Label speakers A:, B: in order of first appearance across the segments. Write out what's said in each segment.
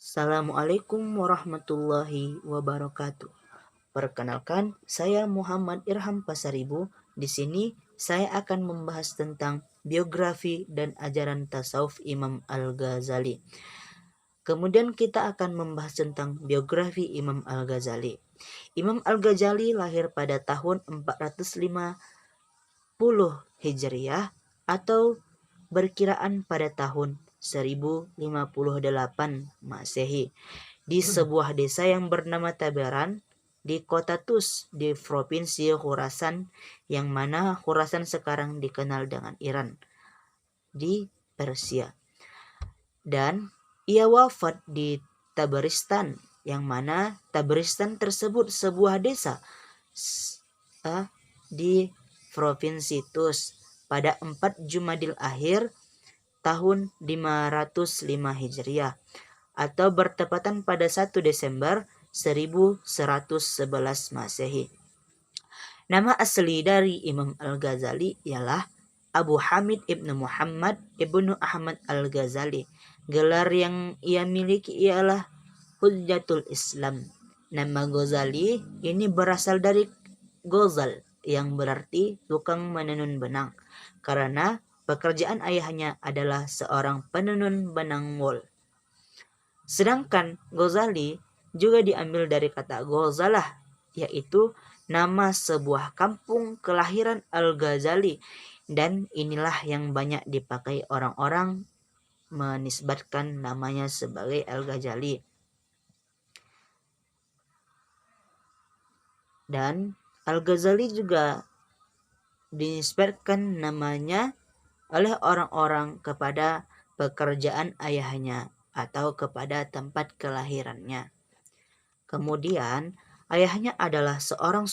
A: Assalamualaikum warahmatullahi wabarakatuh. Perkenalkan, saya Muhammad Irham Pasaribu. Di sini saya akan membahas tentang biografi dan ajaran tasawuf Imam Al-Ghazali. Kemudian kita akan membahas tentang biografi Imam Al-Ghazali. Imam Al-Ghazali lahir pada tahun 450 Hijriah atau berkiraan pada tahun 1058 Masehi di sebuah desa yang bernama Tabaran di kota Tus di provinsi Khurasan, yang mana Khurasan sekarang dikenal dengan Iran di Persia. Dan ia wafat di Tabaristan, yang mana Tabaristan tersebut sebuah desa di provinsi Tus pada 4 Jumadil Akhir tahun 505 Hijriah atau bertepatan pada 1 Desember 1111 Masehi. Nama asli dari Imam Al-Ghazali ialah Abu Hamid ibnu Muhammad ibnu Ahmad Al-Ghazali. Gelar yang ia miliki ialah Hujjatul Islam. Nama Ghazali ini berasal dari Ghazal, yang berarti tukang menenun benang, karena pekerjaan ayahnya adalah seorang penenun benang wol. Sedangkan Ghazali juga diambil dari kata Ghazalah, yaitu nama sebuah kampung kelahiran Al-Ghazali, dan inilah yang banyak dipakai orang-orang menisbatkan namanya sebagai Al-Ghazali. Dan Al-Ghazali juga dinisbatkan namanya oleh orang-orang kepada pekerjaan ayahnya atau kepada tempat kelahirannya. Kemudian, ayahnya adalah seorang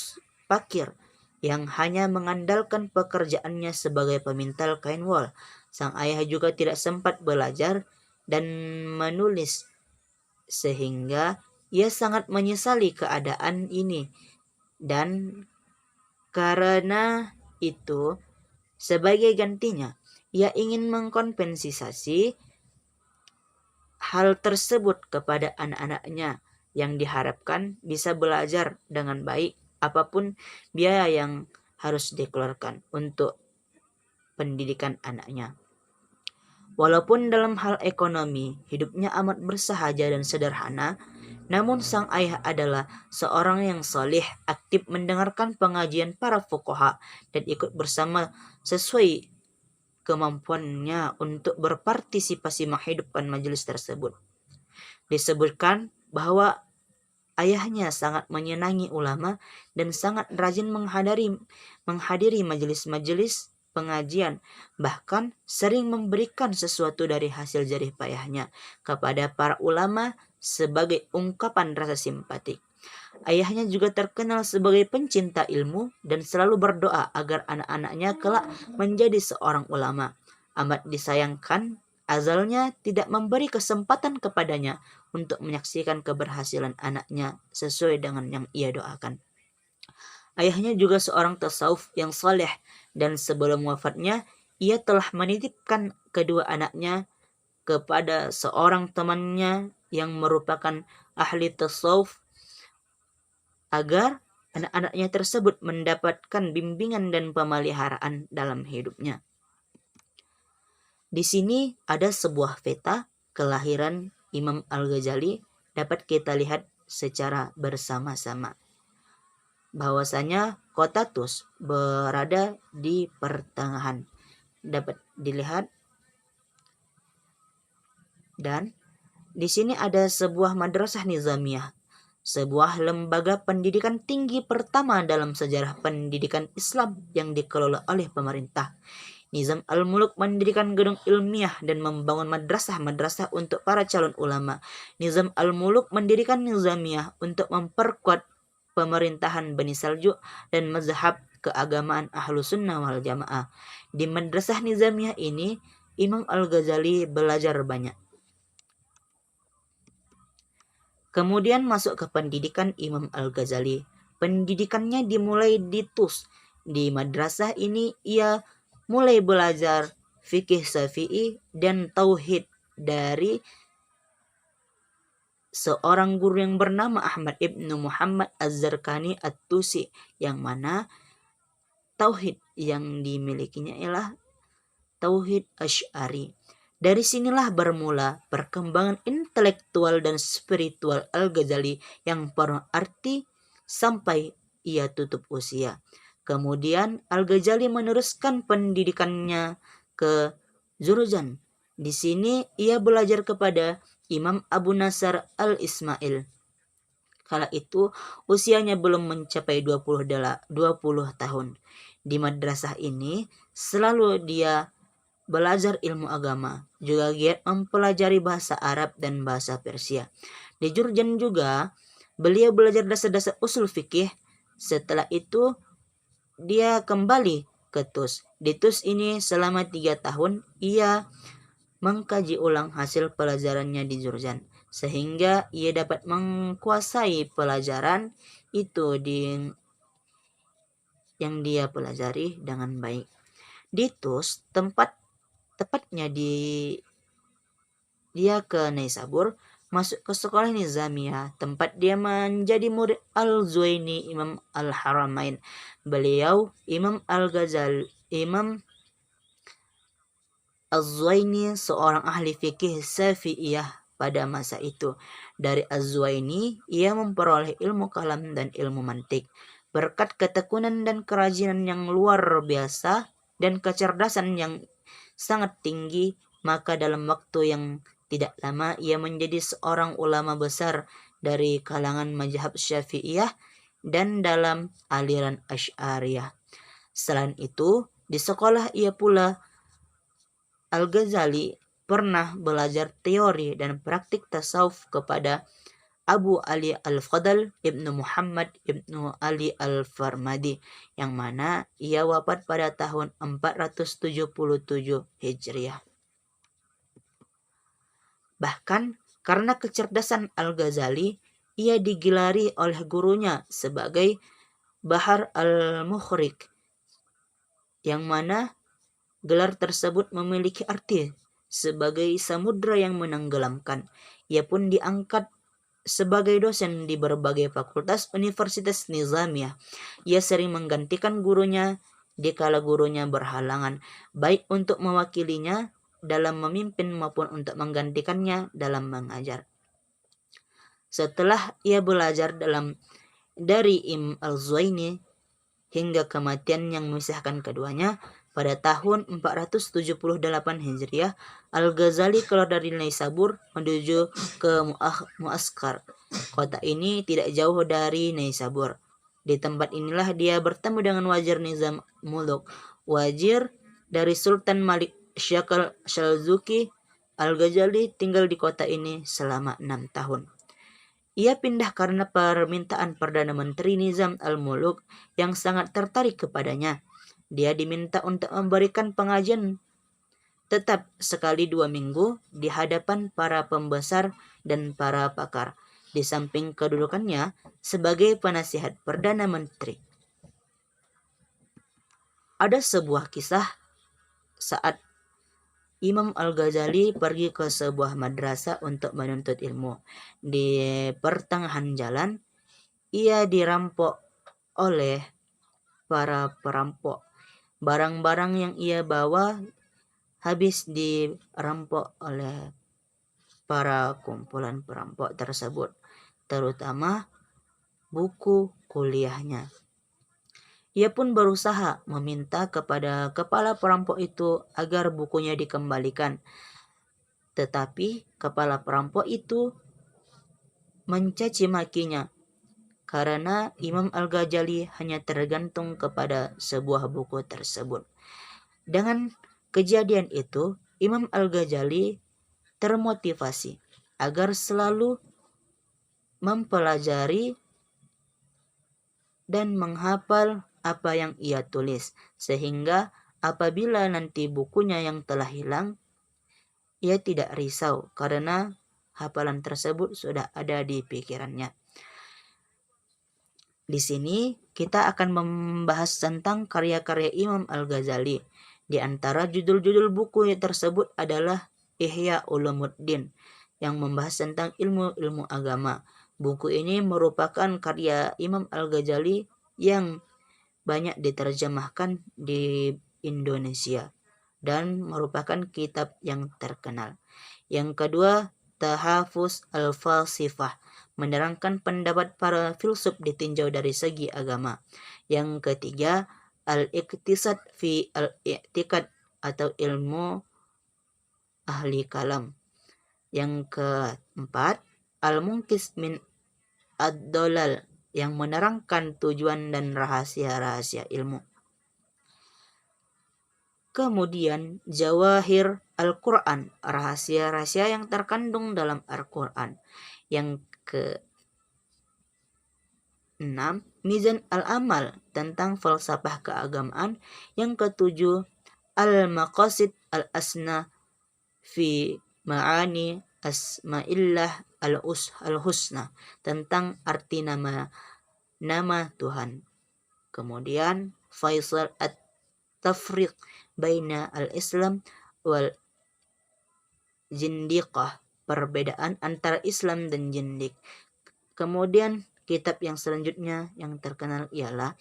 A: fakir yang hanya mengandalkan pekerjaannya sebagai pemintal kain wol. Sang ayah juga tidak sempat belajar dan menulis, sehingga ia sangat menyesali keadaan ini. Dan karena itu, sebagai gantinya, ia ingin mengkompensasi hal tersebut kepada anak-anaknya yang diharapkan bisa belajar dengan baik, apapun biaya yang harus dikeluarkan untuk pendidikan anaknya. Walaupun dalam hal ekonomi hidupnya amat bersahaja dan sederhana, namun sang ayah adalah seorang yang soleh, aktif mendengarkan pengajian para fuqaha dan ikut bersama sesuai kemampuannya untuk berpartisipasi menghidupkan majelis tersebut. Disebutkan bahwa ayahnya sangat menyenangi ulama dan sangat rajin menghadiri majelis-majelis pengajian, bahkan sering memberikan sesuatu dari hasil jerih payahnya kepada para ulama sebagai ungkapan rasa simpati. Ayahnya juga terkenal sebagai pencinta ilmu dan selalu berdoa agar anak-anaknya kelak menjadi seorang ulama. Amat disayangkan, azalnya tidak memberi kesempatan kepadanya untuk menyaksikan keberhasilan anaknya sesuai dengan yang ia doakan. Ayahnya juga seorang tasawuf yang saleh, dan sebelum wafatnya ia telah menitipkan kedua anaknya kepada seorang temannya yang merupakan ahli tasawuf agar anak-anaknya tersebut mendapatkan bimbingan dan pemeliharaan dalam hidupnya. Di sini ada sebuah peta kelahiran Imam Al-Ghazali dapat kita lihat secara bersama-sama. Bahwasanya kota Tus berada di pertengahan, dapat dilihat. Dan di sini ada sebuah madrasah nizamiyah, sebuah lembaga pendidikan tinggi pertama dalam sejarah pendidikan Islam yang dikelola oleh pemerintah. Nizam al-Muluk mendirikan gedung ilmiah dan membangun madrasah-madrasah untuk para calon ulama. Nizam al-Muluk mendirikan nizamiyah untuk memperkuat pemerintahan Bani Saljuk dan mazhab keagamaan Ahlus Sunnah wal Jamaah. Di madrasah nizamiyah ini, Imam Al-Ghazali belajar banyak. Kemudian masuk ke pendidikan Imam Al-Ghazali. Pendidikannya dimulai di Tus. Di madrasah ini ia mulai belajar fikih Syafi'i dan tauhid dari seorang guru yang bernama Ahmad ibnu Muhammad Az-Zarqani At-Tusi, yang mana tauhid yang dimilikinya ialah tauhid Asy'ari. Dari sinilah bermula perkembangan intelektual dan spiritual Al-Ghazali yang penuh arti sampai ia tutup usia. Kemudian Al-Ghazali meneruskan pendidikannya ke Jurjan. Di sini ia belajar kepada Imam Abu Nasr Al-Ismail. Kala itu usianya belum mencapai 20 tahun. Di madrasah ini selalu dia belajar ilmu agama, juga giat mempelajari bahasa Arab dan bahasa Persia. Di Jurjan juga beliau belajar dasar-dasar usul fikih. Setelah itu dia kembali ke Tus. Di Tus ini selama 3 tahun ia mengkaji ulang hasil pelajarannya di Jurjan, sehingga ia dapat menguasai pelajaran itu yang dia pelajari dengan baik. Di Tus, tepatnya dia ke Naisabur, masuk ke sekolah Nizamiyah, tempat dia menjadi murid Al-Zuwaini Imam Al-Haramain. Beliau Imam Az-Zuwaini seorang ahli fikih Syafi'iyah pada masa itu. Dari Az-Zuwaini ia memperoleh ilmu kalam dan ilmu mantik. Berkat ketekunan dan kerajinan yang luar biasa dan kecerdasan yang sangat tinggi, maka dalam waktu yang tidak lama ia menjadi seorang ulama besar dari kalangan mazhab Syafi'iyah dan dalam aliran Asy'ariyah. Selain itu, di sekolah ia pula Al-Ghazali pernah belajar teori dan praktik tasawuf kepada Abu Ali Al-Fadl Ibnu Muhammad Ibnu Ali Al-Farmadi, yang mana ia wafat pada tahun 477 Hijriah. Bahkan karena kecerdasan Al-Ghazali, ia digelari oleh gurunya sebagai Bahar Al-Mukhrik, yang mana gelar tersebut memiliki arti sebagai samudra yang menenggelamkan. Ia pun diangkat sebagai dosen di berbagai fakultas Universitas Nizamiyah. Ia sering menggantikan gurunya dikala gurunya berhalangan, baik untuk mewakilinya dalam memimpin maupun untuk menggantikannya dalam mengajar. Setelah ia belajar dari Imam Al-Zuwaini hingga kematian yang memisahkan keduanya, pada tahun 478 Hijriah, Al-Ghazali keluar dari Naisabur menuju ke Muaskar. Kota ini tidak jauh dari Naisabur. Di tempat inilah dia bertemu dengan Wazir Nizam Muluk, wazir dari Sultan Malik Syakal Shalzuki. Al-Ghazali tinggal di kota ini selama 6 tahun. Ia pindah karena permintaan Perdana Menteri Nizam Al-Muluk yang sangat tertarik kepadanya. Dia diminta untuk memberikan pengajian tetap sekali 2 minggu di hadapan para pembesar dan para pakar, di samping kedudukannya sebagai penasihat Perdana Menteri. Ada sebuah kisah saat Imam Al-Ghazali pergi ke sebuah madrasah untuk menuntut ilmu. Di pertengahan jalan, ia dirampok oleh para perampok. Barang-barang yang ia bawa habis dirampok oleh para kumpulan perampok tersebut, terutama buku kuliahnya. Ia pun berusaha meminta kepada kepala perampok itu agar bukunya dikembalikan. Tetapi kepala perampok itu mencaci makinya karena Imam Al-Ghazali hanya tergantung kepada sebuah buku tersebut. Dengan kejadian itu, Imam Al-Ghazali termotivasi agar selalu mempelajari dan menghafal apa yang ia tulis, sehingga apabila nanti bukunya yang telah hilang, ia tidak risau karena hafalan tersebut sudah ada di pikirannya. Di sini kita akan membahas tentang karya-karya Imam Al-Ghazali. Di antara judul-judul buku tersebut adalah Ihya Ulumuddin, yang membahas tentang ilmu-ilmu agama. Buku ini merupakan karya Imam Al-Ghazali yang banyak diterjemahkan di Indonesia dan merupakan kitab yang terkenal. Yang kedua, Tahafuz Al-Falsifah, menerangkan pendapat para filsuf ditinjau dari segi agama. Yang ketiga, Al-Iqtisad fi Al-I'tiqad atau ilmu ahli kalam. Yang keempat, Al-Munkis min Ad-Dolal, yang menerangkan tujuan dan rahasia-rahasia ilmu. Kemudian Jawahir Al-Quran, rahasia-rahasia yang terkandung dalam Al-Quran. Yang ke-6, Mizan Al-Amal, tentang falsafah keagamaan. Yang ke-7, Al-Maqasid Al-Asna fi Ma'ani Asma'illah Al-Husna, tentang arti nama Tuhan. Kemudian Faisal At-Tafriq baina al-Islam wal Jindiqah, perbedaan antara Islam dan Jindik. Kemudian kitab yang selanjutnya yang terkenal ialah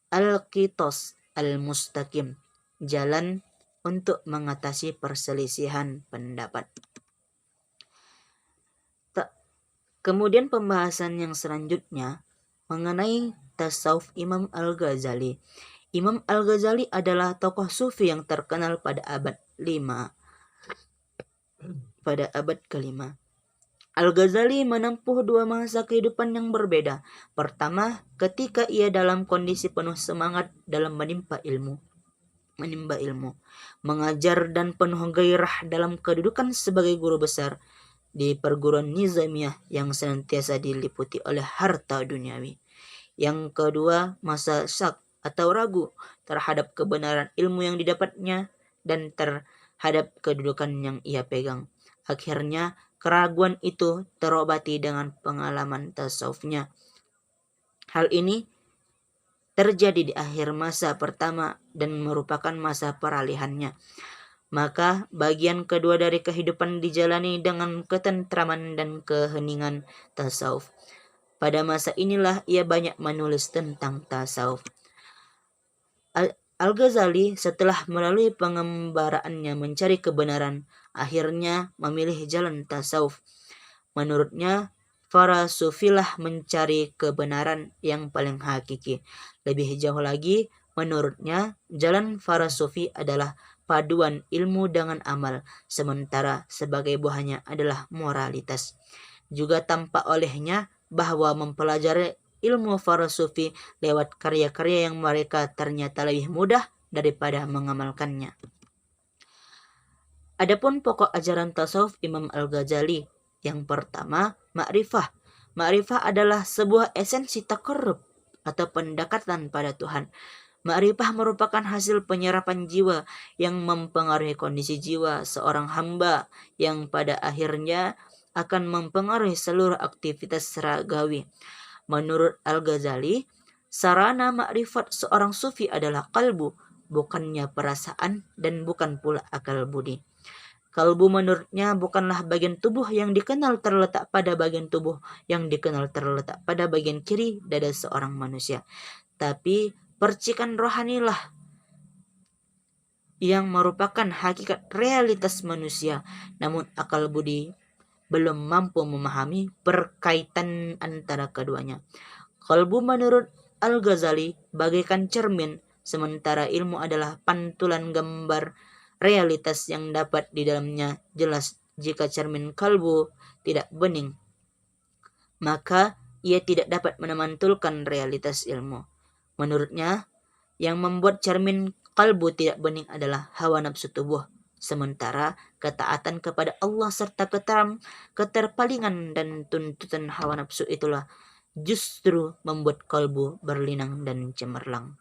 A: Al-Qitos Al-Mustaqim, jalan untuk mengatasi perselisihan pendapat. Kemudian pembahasan yang selanjutnya mengenai tasawuf Imam Al-Ghazali. Imam Al-Ghazali adalah tokoh sufi yang terkenal pada abad ke-5. Al-Ghazali menempuh dua masa kehidupan yang berbeda. Pertama, ketika ia dalam kondisi penuh semangat dalam menimba ilmu, mengajar dan penuh gairah dalam kedudukan sebagai guru besar di perguruan nizamiyah yang senantiasa diliputi oleh harta duniawi. Yang kedua, masa syak atau ragu terhadap kebenaran ilmu yang didapatnya dan terhadap kedudukan yang ia pegang. Akhirnya, keraguan itu terobati dengan pengalaman tasawufnya. Hal ini terjadi di akhir masa pertama dan merupakan masa peralihannya. Maka bagian kedua dari kehidupan dijalani dengan ketentraman dan keheningan tasawuf. Pada masa inilah ia banyak menulis tentang tasawuf. Al-Ghazali setelah melalui pengembaraannya mencari kebenaran, akhirnya memilih jalan tasawuf. Menurutnya, para sufilah mencari kebenaran yang paling hakiki. Lebih jauh lagi, menurutnya, jalan para sufi adalah paduan ilmu dengan amal, sementara sebagai buahnya adalah moralitas. Juga tampak olehnya bahwa mempelajari ilmu para sufi lewat karya-karya yang mereka ternyata lebih mudah daripada mengamalkannya. Adapun pokok ajaran tasawuf Imam Al-Ghazali, yang pertama, ma'rifah. Ma'rifah adalah sebuah esensi taqarrub atau pendekatan pada Tuhan. Ma'rifah merupakan hasil penyerapan jiwa yang mempengaruhi kondisi jiwa seorang hamba yang pada akhirnya akan mempengaruhi seluruh aktivitas seragawi. Menurut Al-Ghazali, sarana ma'rifat seorang sufi adalah kalbu, bukannya perasaan dan bukan pula akal budi. Kalbu menurutnya bukanlah bagian tubuh yang dikenal terletak pada bagian tubuh yang dikenal terletak pada bagian kiri dada seorang manusia, tapi percikan rohanilah yang merupakan hakikat realitas manusia. Namun akal budi belum mampu memahami perkaitan antara keduanya. Kalbu menurut Al-Ghazali bagaikan cermin, sementara ilmu adalah pantulan gambar realitas yang dapat di dalamnya jelas. Jika cermin kalbu tidak bening, maka ia tidak dapat memantulkan realitas ilmu. Menurutnya, yang membuat cermin kalbu tidak bening adalah hawa nafsu tubuh, sementara ketaatan kepada Allah serta keterpalingan dan tuntutan hawa nafsu itulah justru membuat kalbu berlinang dan cemerlang.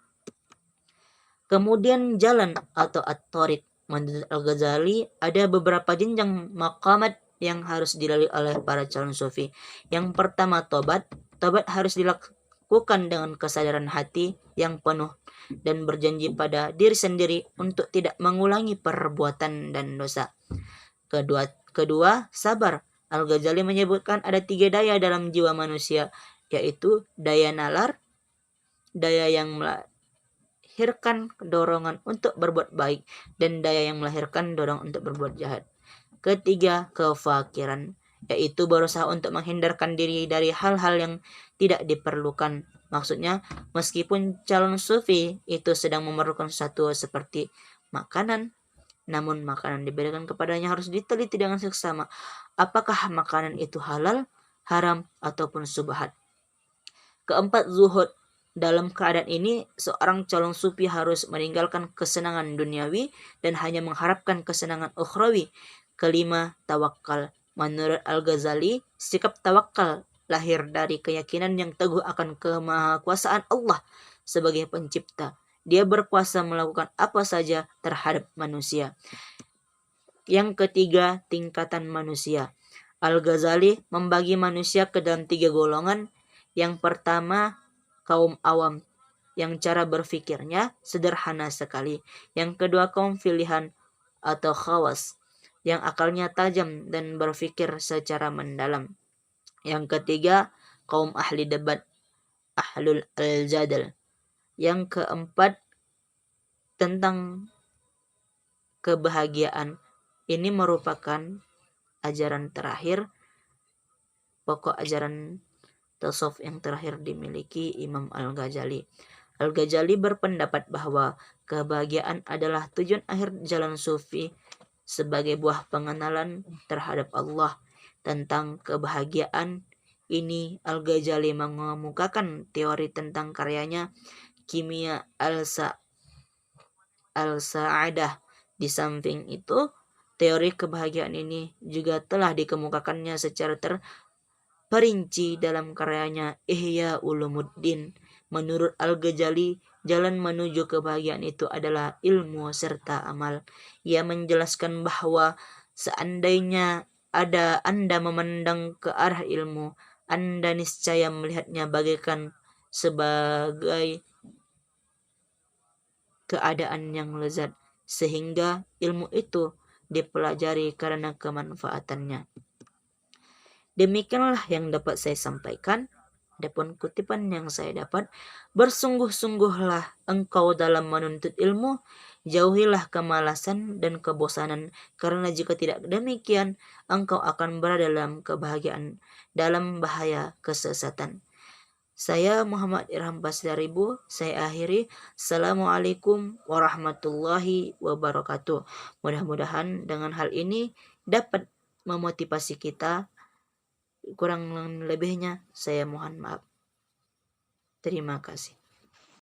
A: Kemudian jalan atau at-thariq. Menurut Al-Ghazali ada beberapa jenjang maqamat yang harus dilalui oleh para calon sufi. Yang pertama, tobat. Tobat harus dilakukan dengan kesadaran hati yang penuh dan berjanji pada diri sendiri untuk tidak mengulangi perbuatan dan dosa. Kedua, sabar. Al-Ghazali menyebutkan ada 3 daya dalam jiwa manusia, yaitu daya nalar, daya yang melahirkan dorongan untuk berbuat baik, dan daya yang melahirkan dorongan untuk berbuat jahat. Ketiga, kefakiran, yaitu berusaha untuk menghindarkan diri dari hal-hal yang tidak diperlukan. Maksudnya, meskipun calon sufi itu sedang memerlukan sesuatu seperti makanan, namun makanan diberikan kepadanya harus diteliti dengan seksama. Apakah makanan itu halal, haram, ataupun subhat. Keempat, zuhud. Dalam keadaan ini, seorang calon sufi harus meninggalkan kesenangan duniawi dan hanya mengharapkan kesenangan ukhrawi. Kelima, tawakal. Menurut Al-Ghazali, sikap tawakal lahir dari keyakinan yang teguh akan kemahakuasaan Allah sebagai pencipta. Dia berkuasa melakukan apa saja terhadap manusia. Yang ketiga, tingkatan manusia. Al-Ghazali membagi manusia ke dalam 3 golongan. Yang pertama, kaum awam, yang cara berfikirnya sederhana sekali. Yang kedua, kaum pilihan atau khawas, yang akalnya tajam dan berfikir secara mendalam. Yang ketiga, kaum ahli debat, ahlul al-jadal. Yang keempat, tentang kebahagiaan. Ini merupakan ajaran terakhir, pokok ajaran tasawuf yang terakhir dimiliki Imam Al-Ghazali. Al-Ghazali berpendapat bahwa kebahagiaan adalah tujuan akhir jalan sufi sebagai buah pengenalan terhadap Allah. Tentang kebahagiaan ini, Al-Ghazali mengemukakan teori tentang karyanya Kimia Al-Sa'adah. Di samping itu, teori kebahagiaan ini juga telah dikemukakannya secara terperinci dalam karyanya Ihya Ulumuddin. Menurut Al-Ghazali, jalan menuju kebahagiaan itu adalah ilmu serta amal. Ia menjelaskan bahwa seandainya Anda memandang ke arah ilmu, Anda niscaya melihatnya bagaikan sebagai keadaan yang lezat, sehingga ilmu itu dipelajari karena kemanfaatannya. Demikianlah yang dapat saya sampaikan. Adapun kutipan yang saya dapat, bersungguh-sungguhlah engkau dalam menuntut ilmu, jauhilah kemalasan dan kebosanan, karena jika tidak demikian, engkau akan berada dalam kebahagiaan, dalam bahaya kesesatan. Saya Muhammad Irham Basdaribu, saya akhiri. Assalamualaikum warahmatullahi wabarakatuh. Mudah-mudahan dengan hal ini dapat memotivasi kita. Kurang lebihnya saya mohon maaf. Terima kasih.